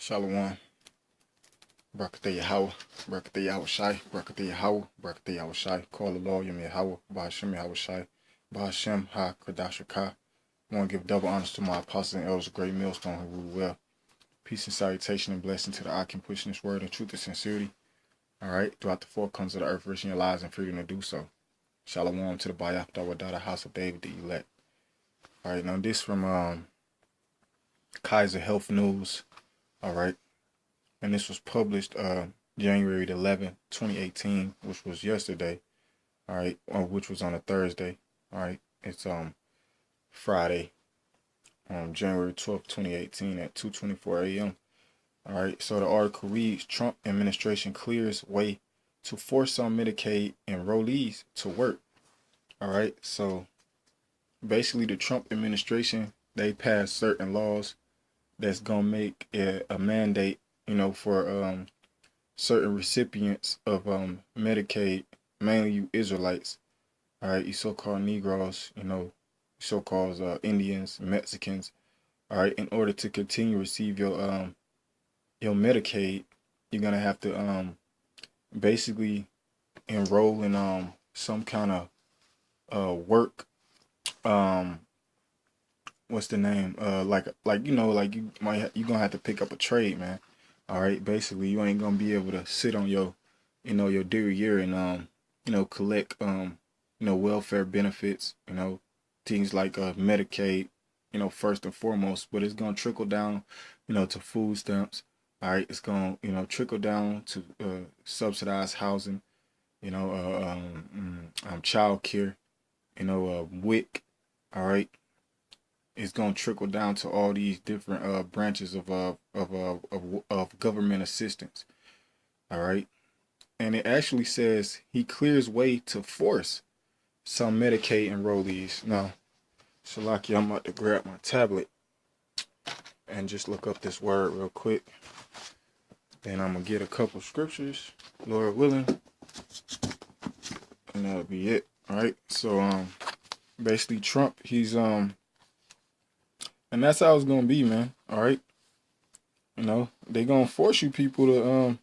Shalom. Barakatah Yahweh. Barakatah Yahweh Shai. Barakatah Yahweh. Barakatah Yahweh Shai. Call the Lord Yom Yahweh. Bahashem Yahweh Shai. Bahashem Ha Kadash Ka. I want to give double honors to my apostles and elders, great millstone who rule well. Peace and salutation and blessing to the I can push this word in truth and sincerity. Alright, throughout the four corners of the earth, rich in your lives and freedom to do so. Shalom to the Bayafta Wadada house of David, the elect. Alright, now this from Kaiser Health News. Alright. And this was published January 11th, 2018, which was yesterday. All right, which was on a Thursday. All right, it's Friday, January 12th, 2018 at 2:24 a.m. All right, so the article reads: Trump administration clears way to force some Medicaid enrollees to work. All right, so basically the Trump administration, they passed certain laws that's gonna make it a mandate, for certain recipients of Medicaid, mainly you Israelites, all right, you so-called Negroes, so-called Indians, Mexicans, all right, in order to continue to receive your Medicaid, you're gonna have to basically enroll in some kind of work, what's the name? You're gonna have to pick up a trade, man. All right, basically you ain't gonna be able to sit on your derriere and collect welfare benefits, things like Medicaid, first and foremost, but it's gonna trickle down, to food stamps. All right, it's gonna trickle down to subsidized housing, child care, WIC. All right. It's gonna trickle down to all these different branches of government assistance. All right, and it actually says he clears way to force some Medicaid enrollees. Now, Shalaki, I'm about to grab my tablet and just look up this word real quick. Then I'm gonna get a couple scriptures, Lord willing, and that'll be it. All right. So basically Trump, he's and that's how it's gonna be, man. All right, they gonna force you people to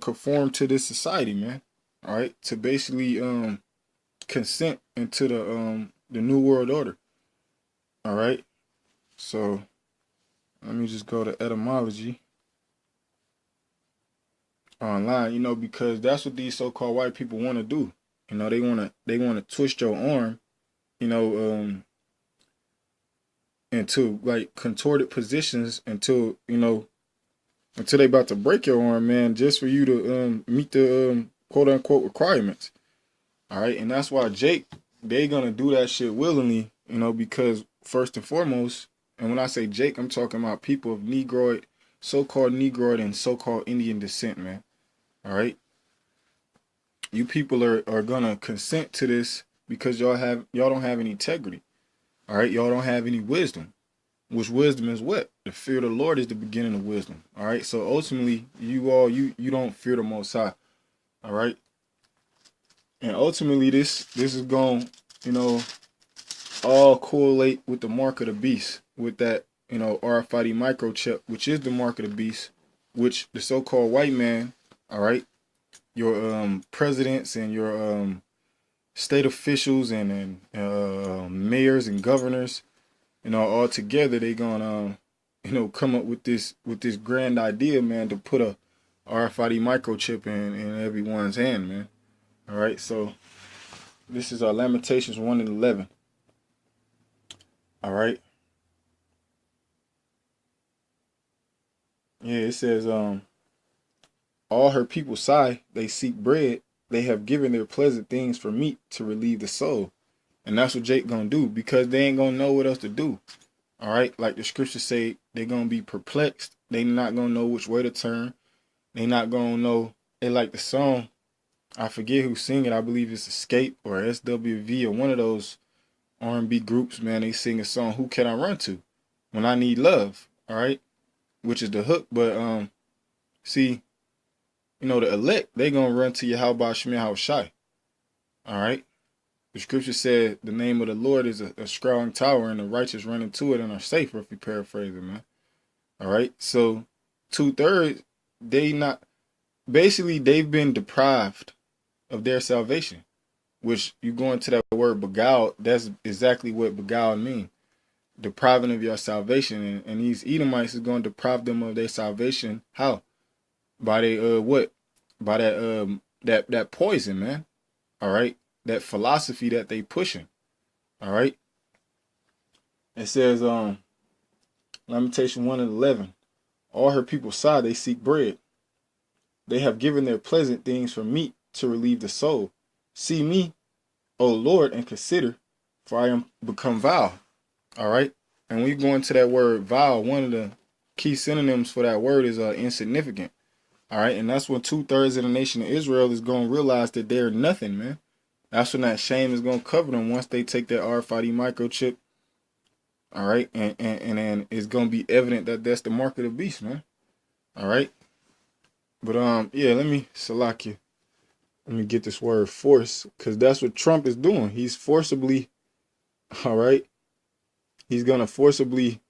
conform to this society, man. All right, to basically consent into the new world order. All right, so let me just go to etymology online, because that's what these so-called white people want to do. They wanna twist your arm, into like contorted positions until they about to break your arm, man, just for you to meet the quote unquote requirements. All right, and that's why they gonna do that shit willingly, because first and foremost, and when I say Jake, I'm talking about people of Negroid, so-called Negroid and so-called Indian descent, man. All right, you people are gonna consent to this because y'all don't have any integrity. All right, y'all don't have any wisdom, which wisdom is what? The fear of the Lord is the beginning of wisdom. All right, so ultimately, you don't fear the Most High. All right, and ultimately, this is going, all correlate with the mark of the beast, with that RFID microchip, which is the mark of the beast, which the so-called white man, all right, your presidents and your state officials and mayors and governors, all together, they gonna come up with this grand idea, man, to put a RFID microchip in everyone's hand, man. All right, so this is Lamentations 1:11. All right, yeah, it says all her people sigh, they seek bread, they have given their pleasant things for meat to relieve the soul. And that's what Jake gonna do, because they ain't gonna know what else to do. All right, like the scriptures say, they're gonna be perplexed. They not gonna know which way to turn. They not gonna know. They like the song, I forget who sing it. I believe it's Escape or SWV or one of those R&B groups, man. They sing a song, "Who Can I Run To When I Need Love?" All right, which is the hook. But see, the elect, they gonna run to you. How about Shemi Shai? All right. The scripture said the name of the Lord is a strong tower, and the righteous run into it and are safe, if you paraphrase it, man. All right. So 2/3, they not basically they've been deprived of their salvation. Which you go into that word beguiled, that's exactly what beguiled means. Depriving of your salvation. And these Edomites is going to deprive them of their salvation. How? By they what? By that poison, man. All right. That philosophy that they pushing. All right. It says, Lamentation 1:11. All her people sigh, they seek bread. They have given their pleasant things for meat to relieve the soul. See me, O Lord, and consider, for I am become vile. All right. And when you go into that word vile, one of the key synonyms for that word is insignificant. All right. And that's when 2/3 of the nation of Israel is going to realize that they're nothing, man. That's when that shame is going to cover them once they take that RFID microchip. All right. And then it's going to be evident that that's the mark of the beast, man. All right. But yeah, let me select you. Let me get this word force, because that's what Trump is doing. He's forcibly, all right, he's going to forcibly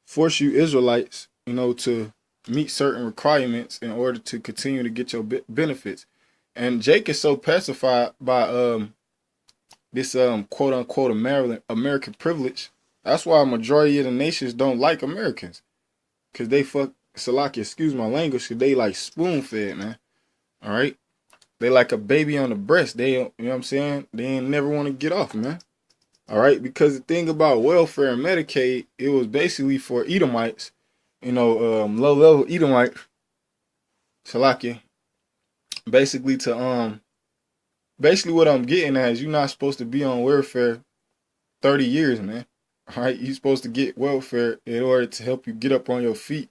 force you Israelites, to meet certain requirements in order to continue to get your benefits. And Jake is so pacified by this quote unquote American privilege. That's why a majority of the nations don't like Americans, because they Salaki, excuse my language, because they like spoon fed, man. All right. They like a baby on the breast. They, you know what I'm saying? They ain't never want to get off, man. All right? Because the thing about welfare and Medicaid, it was basically for Edomites, low-level Edomites, Salakia. Basically basically what I'm getting at is you're not supposed to be on welfare 30 years, man. All right? You're supposed to get welfare in order to help you get up on your feet.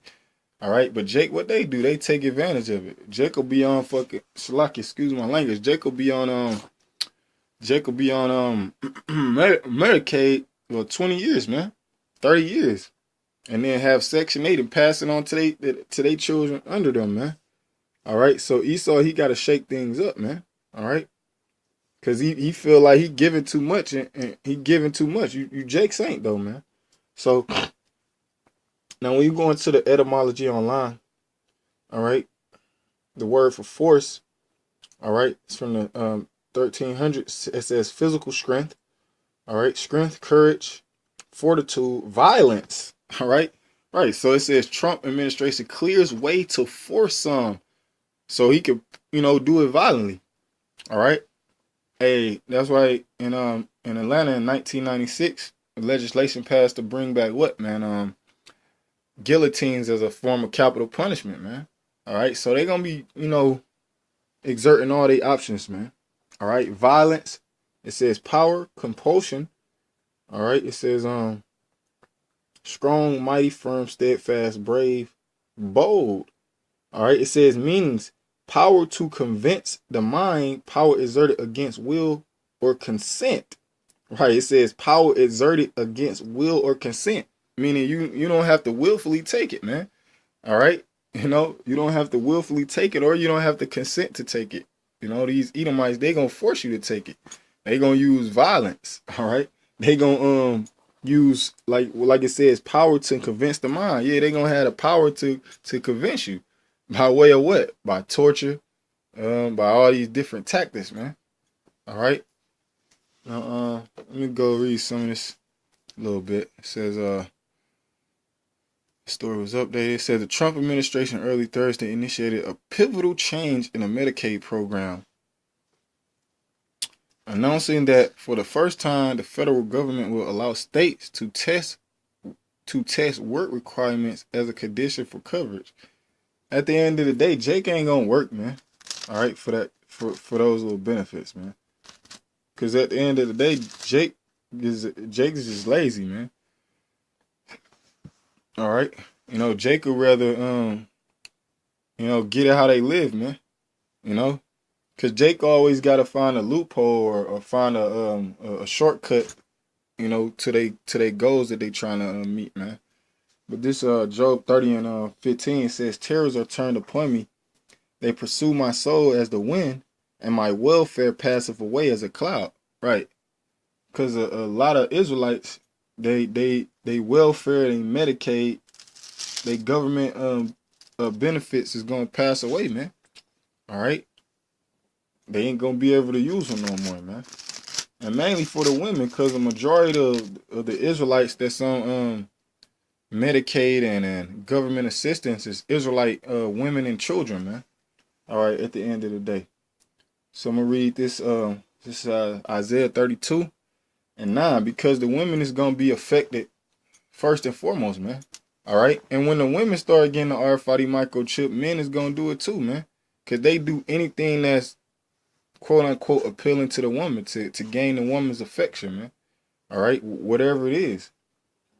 All right, but Jake, what they do, they take advantage of it. Jake will be on fucking Salaki, excuse my language. Jake will be on Medicaid for 20 years, man, 30 years, and then have Section 8 and pass it on to they children under them, man. All right, so Esau, he got to shake things up, man. All right, because he feel like he giving too much and he giving too much. You Jake's ain't though, man. So. Now, when you go into the etymology online, all right, the word for force, all right, it's from the 1300s. It says physical strength, all right, strength, courage, fortitude, violence, all right, right. So it says Trump administration clears way to force some, so he could, do it violently, all right. Hey, that's why in Atlanta in 1996, legislation passed to bring back what, man, guillotines as a form of capital punishment, man. All right, so they're gonna be, exerting all their options, man. All right, violence. It says power, compulsion. All right, it says strong, mighty, firm, steadfast, brave, bold. All right, it says meanings: power to convince the mind, power exerted against will or consent. Right, it says power exerted against will or consent. Meaning you don't have to willfully take it, man. All right? You don't have to willfully take it, or you don't have to consent to take it. These Edomites, they going to force you to take it. They going to use violence, all right? They going to use, like it says, power to convince the mind. Yeah, they going to have the power to convince you. By way of what? By torture, by all these different tactics, man. All right? Now, let me go read some of this a little bit. It says, story was updated. It said the Trump administration early Thursday initiated a pivotal change in the Medicaid program, announcing that for the first time, the federal government will allow states to test work requirements as a condition for coverage. At the end of the day, Jake ain't gonna work, man. All right, for those little benefits, man. Because at the end of the day, Jake is just lazy, man. All right, Jake would rather get it how they live, man. Cause Jake always got to find a loophole or find a shortcut, to they goals that they trying to meet, man. But this Job 30:15 says, "Terrors are turned upon me; they pursue my soul as the wind, and my welfare passeth away as a cloud." right? Because a lot of Israelites, they welfare and Medicaid, they government benefits is gonna pass away, man. All right, they ain't gonna be able to use them no more, man. And mainly for the women, because the majority of the Israelites that's on Medicaid and government assistance is Israelite women and children, man. All right, at the end of the day. So I'm gonna read this. This is Isaiah 32:9, because the women is gonna be affected first and foremost, man. All right, and when the women start getting the RFID microchip, men is gonna do it too, man, cause they do anything that's quote unquote appealing to the woman to gain the woman's affection, man. All right, whatever it is.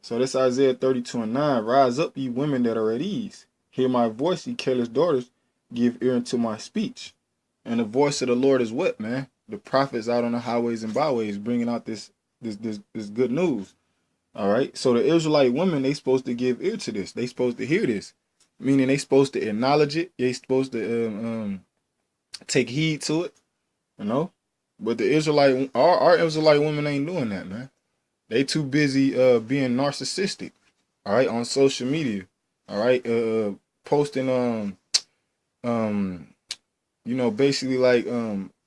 So this Isaiah 32:9. Rise up, ye women that are at ease. Hear my voice, ye careless daughters. Give ear unto my speech. And the voice of the Lord is what, man? The prophets out on the highways and byways bringing out this good news. All right. So the Israelite women, they supposed to give ear to this. They supposed to hear this, meaning they supposed to acknowledge it. They supposed to take heed to it, you know. But the Israelite, our Israelite women ain't doing that, man. They too busy being narcissistic, all right, on social media, all right, posting you know, basically like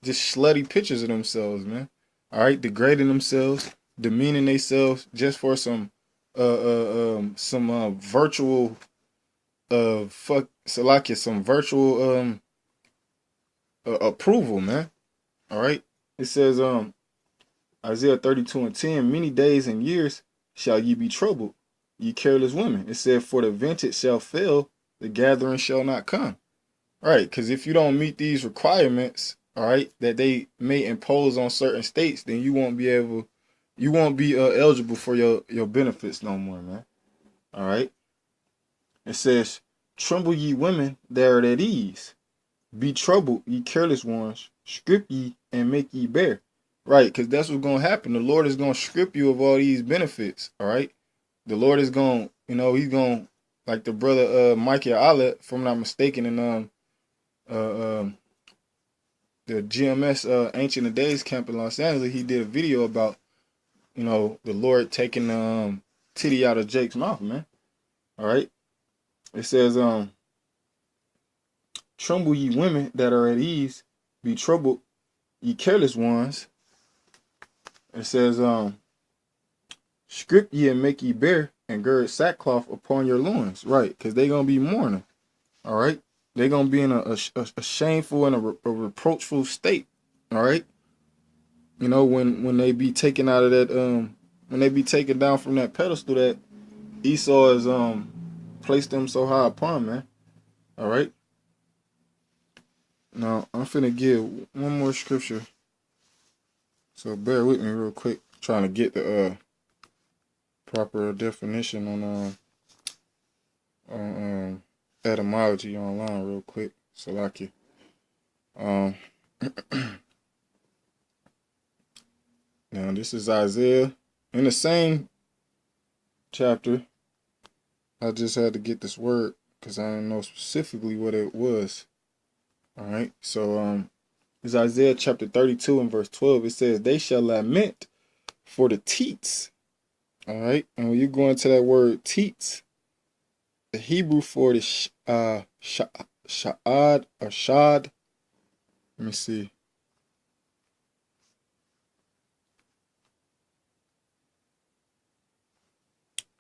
just slutty pictures of themselves, man. All right, degrading themselves, demeaning themselves just for some virtual some virtual approval, man. All right. It says Isaiah 32:10, many days and years shall ye be troubled, ye careless women. It said, for the vintage shall fail, the gathering shall not come. All right, because if you don't meet these requirements, all right, that they may impose on certain states, then you won't be eligible for your benefits no more, man. All right. It says, tremble ye women that are at ease. Be troubled, ye careless ones. Strip ye and make ye bare. Right, because that's what's going to happen. The Lord is going to strip you of all these benefits, all right? The Lord is going, you know, he's going, like the brother Michael Allet, if I'm not mistaken, in the GMS Ancient of Days camp in Los Angeles, he did a video about, you know, the Lord taking titty out of Jake's mouth, man. All right? It says, tremble ye women that are at ease, be troubled, ye careless ones. It says, strip ye and make ye bare, and gird sackcloth upon your loins. Right, because they're going to be mourning. All right? They're going to be in a shameful and a reproachful state. All right? You know, when they be taken out of that, when they be taken down from that pedestal that Esau has placed them so high upon, man. All right? Now, I'm finna give one more scripture. So bear with me real quick. Trying to get the proper definition on etymology online real quick. Salaki. Now this is Isaiah in the same chapter. I just had to get this word because I didn't know specifically what it was. All right. So it's Isaiah chapter 32 and verse 12. It says, they shall lament for the teats. All right. And when you go into that word teats, the Hebrew for it is sha'ad or shad. Let me see.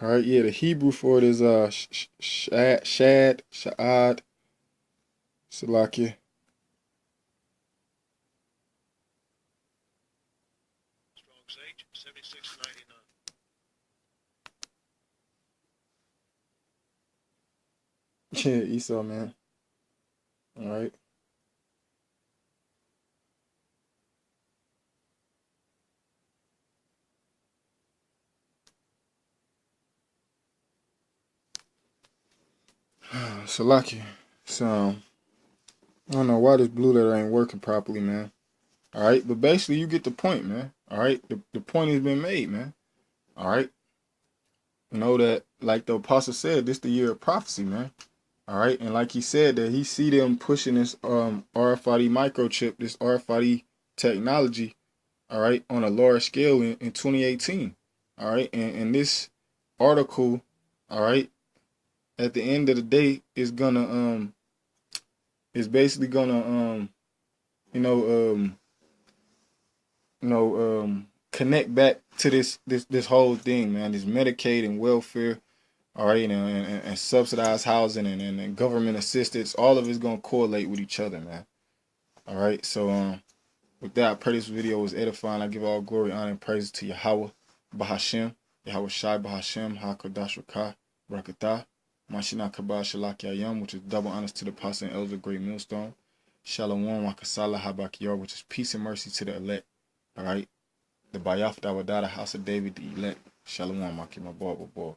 All right. Yeah, the Hebrew for it is shad, sha'ad, Salakia. Strong's H, 7699. Yeah, Esau, man. All right. Salakia. So, I don't know why this blue letter ain't working properly, man. All right. But basically, you get the point, man. All right. The point has been made, man. All right. You know that, like the apostle said, this the year of prophecy, man. All right. And like he said, that he see them pushing this RFID microchip, this RFID technology, all right, on a large scale in 2018. All right, and this article, all right, at the end of the day is basically gonna you know connect back to this whole thing, man. This Medicaid and welfare, all right, and subsidized housing and government assistance, all of it's gonna correlate with each other, man. All right, so with that, I pray this video was edifying. I give all glory, honor, and praise to Yahweh, Bahashem, Yahweh Shai, Bahashem, HaKadosh Rakah, Barakatah, Mashina Kabah Shalak Yayam, which is double honors to the apostle and elders of Great Millstone, Shalom, Wakasala, Habakiyar, which is peace and mercy to the elect. All right, the Bayaf Dawadada, House of David, the elect. Shalom, my boy.